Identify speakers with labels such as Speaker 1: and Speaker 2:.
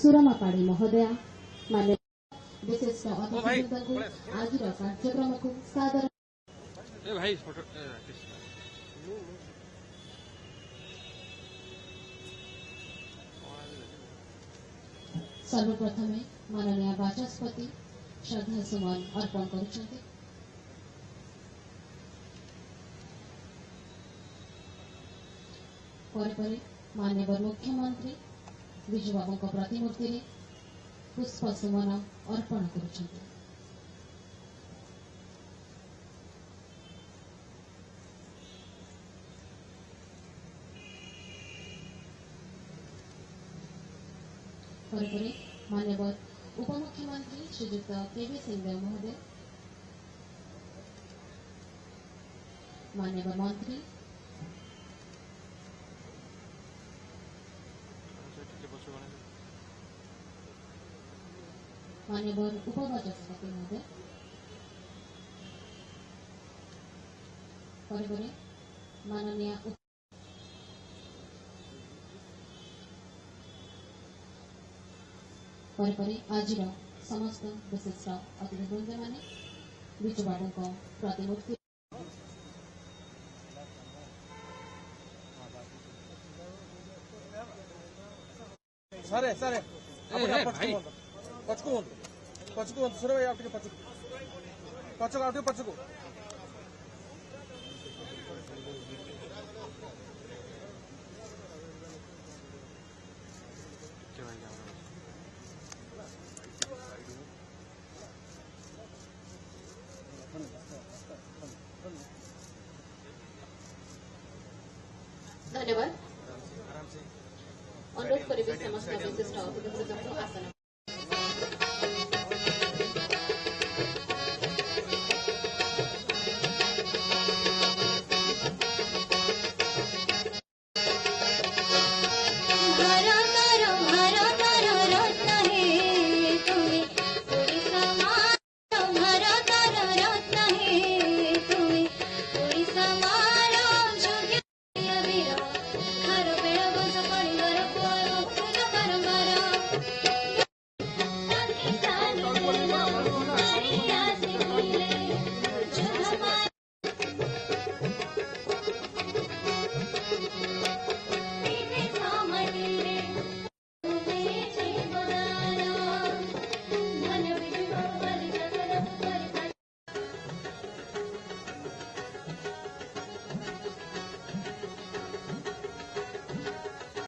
Speaker 1: सुरमा पाड़ी महोदया मान्य विशिष्ट अतिथिवृंद को आज कार्यक्रम को सादर सर्वप्रथमे माननीय बाचस्पति श्रद्धा सुमन अर्पण करुछन्ति। पर माननीय मुख्यमंत्री विजु बाबू प्रतिमूर्ति रे पुष्प सुमन अर्पण करुछन्ति। माननीय उपमुख्यमंत्री श्रीयुक्त केवी सिंहदेव महोदय, माननीय मंत्री माननीय उपबाचस्पति महोदय, माननीय आज समस्त विशिष्ट अतिथिवृंद माने विजु बाबू प्रतिमूर्ति
Speaker 2: सारे सारे पचको पचको सुरे भाई आपके पचको पचको आपके पचको
Speaker 1: धन्यवाद। अनुरोध करेंगे समस्त विशिष्ट अतिथिवृंद